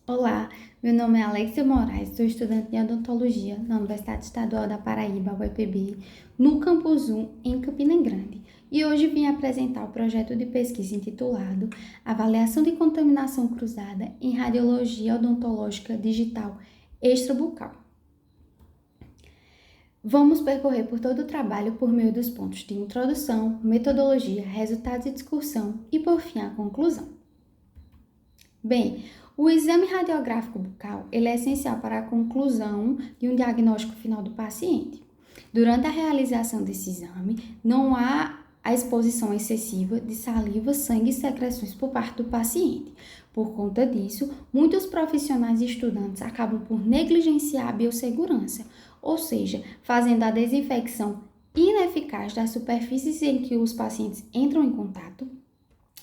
Olá, meu nome é Alexia Moraes, sou estudante de odontologia na Universidade Estadual da Paraíba, UEPB, no Campus 1, em Campina Grande. E hoje vim apresentar o projeto de pesquisa intitulado Avaliação de Contaminação Cruzada em Radiologia Odontológica Digital Extrabucal. Vamos percorrer por todo o trabalho por meio dos pontos de introdução, metodologia, resultados e discussão e, por fim, a conclusão. Bem, o exame radiográfico bucal ele é essencial para a conclusão de um diagnóstico final do paciente. Durante a realização desse exame, não há a exposição excessiva de saliva, sangue e secreções por parte do paciente. Por conta disso, muitos profissionais e estudantes acabam por negligenciar a biossegurança, ou seja, fazendo a desinfecção ineficaz das superfícies em que os pacientes entram em contato,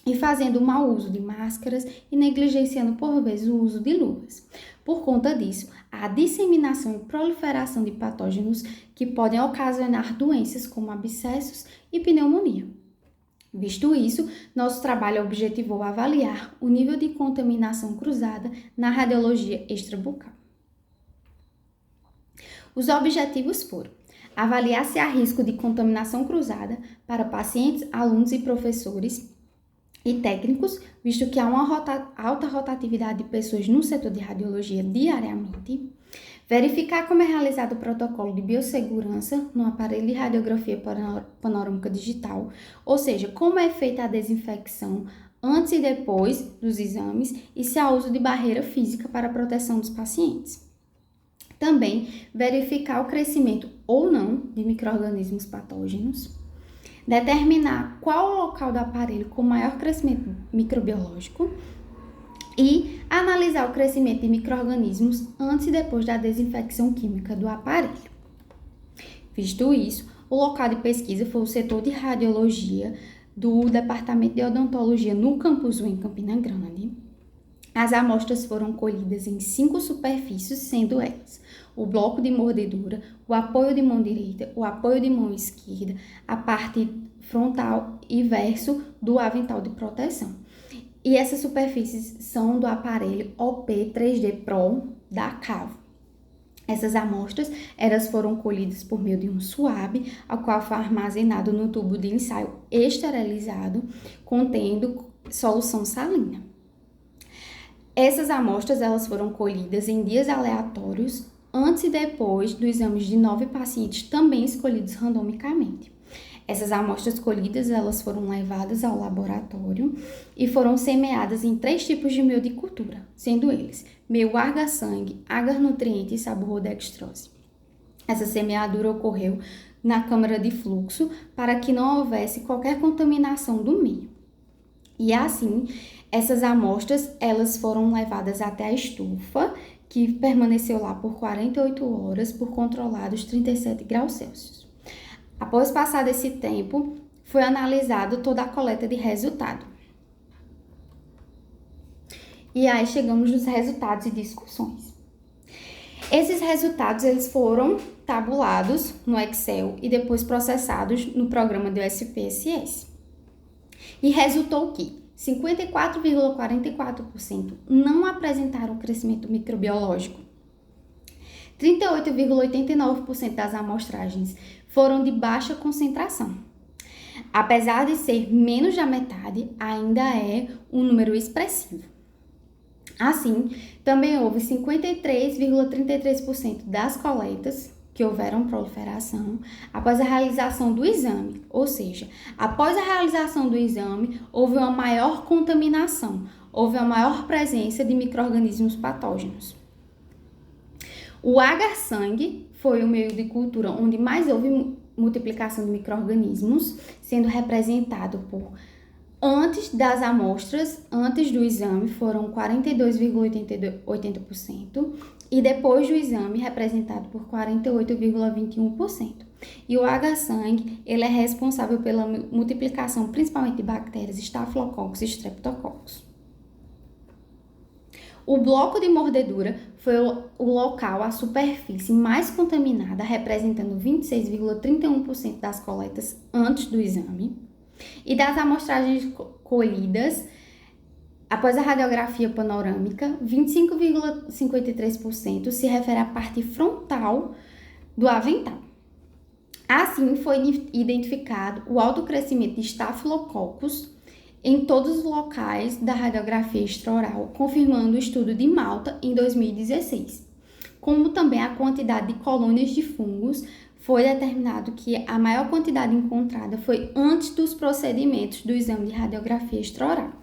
e fazendo mau uso de máscaras e negligenciando por vezes o uso de luvas. Por conta disso, há disseminação e proliferação de patógenos que podem ocasionar doenças como abscessos e pneumonia. Visto isso, nosso trabalho objetivou avaliar o nível de contaminação cruzada na radiologia extrabucal. Os objetivos foram avaliar se há risco de contaminação cruzada para pacientes, alunos e professores e técnicos, visto que há uma alta rotatividade de pessoas no setor de radiologia diariamente. Verificar como é realizado o protocolo de biossegurança no aparelho de radiografia panorâmica digital, ou seja, como é feita a desinfecção antes e depois dos exames e se há uso de barreira física para a proteção dos pacientes. Também verificar o crescimento ou não de micro-organismos patógenos. Determinar qual o local do aparelho com maior crescimento microbiológico e analisar o crescimento de micro-organismos antes e depois da desinfecção química do aparelho. Visto isso, o local de pesquisa foi o setor de radiologia do Departamento de Odontologia no Campus 1 em Campina Grande. As amostras foram colhidas em 5 superfícies, sendo elas o bloco de mordedura, o apoio de mão direita, o apoio de mão esquerda, a parte frontal e verso do avental de proteção. E essas superfícies são do aparelho OP 3D Pro da Cavo. Essas amostras elas foram colhidas por meio de um suave, ao qual foi armazenado no tubo de ensaio esterilizado, contendo solução salina. Essas amostras elas foram colhidas em dias aleatórios, antes e depois dos exames de 9 pacientes também escolhidos randomicamente. Essas amostras colhidas elas foram levadas ao laboratório e foram semeadas em 3 tipos de meio de cultura, sendo eles meio agar-sangue, agar-nutriente e saborrodextrose. Essa semeadura ocorreu na câmara de fluxo para que não houvesse qualquer contaminação do meio. E assim, essas amostras elas foram levadas até a estufa, que permaneceu lá por 48 horas por controlados 37 graus Celsius. Após passado esse tempo, foi analisado toda a coleta de resultado. E aí chegamos nos resultados e discussões. Esses resultados eles foram tabulados no Excel e depois processados no programa do SPSS. E resultou que 54,44% não apresentaram crescimento microbiológico. 38,89% das amostragens foram de baixa concentração. Apesar de ser menos da metade, ainda é um número expressivo. Assim, também houve 53,33% das coletas que houveram proliferação após a realização do exame, ou seja, após a realização do exame, houve uma maior contaminação, houve uma maior presença de micro-organismos patógenos. O agar-sangue foi o meio de cultura onde mais houve multiplicação de micro-organismos, sendo representado por antes das amostras, antes do exame, foram 42,80% e depois do exame, representado por 48,21%. E o agar-sangue, ele é responsável pela multiplicação principalmente de bactérias, estafilococcus e streptococcus. O bloco de mordedura foi o local, a superfície mais contaminada, representando 26,31% das coletas antes do exame. E das amostragens colhidas, Após a radiografia panorâmica, 25,53% se refere à parte frontal do avental. Assim, foi identificado o alto crescimento de Staphylococcus em todos os locais da radiografia extraoral, confirmando o estudo de Malta em 2016. Como também a quantidade de colônias de fungos, foi determinado que a maior quantidade encontrada foi antes dos procedimentos do exame de radiografia extraoral.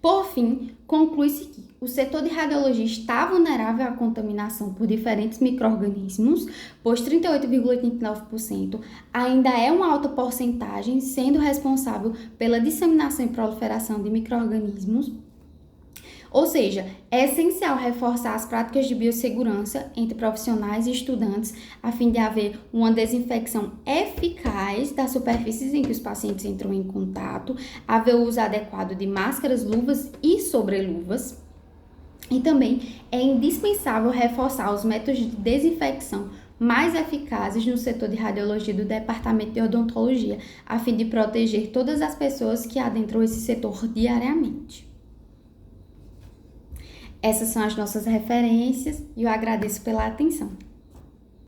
Por fim, conclui-se que o setor de radiologia está vulnerável à contaminação por diferentes micro-organismos, pois 38,89% ainda é uma alta porcentagem, sendo responsável pela disseminação e proliferação de micro-organismos. Ou seja, é essencial reforçar as práticas de biossegurança entre profissionais e estudantes, a fim de haver uma desinfecção eficaz das superfícies em que os pacientes entram em contato, haver o uso adequado de máscaras, luvas e sobreluvas. E também é indispensável reforçar os métodos de desinfecção mais eficazes no setor de radiologia do Departamento de Odontologia, a fim de proteger todas as pessoas que adentram esse setor diariamente. Essas são as nossas referências e eu agradeço pela atenção.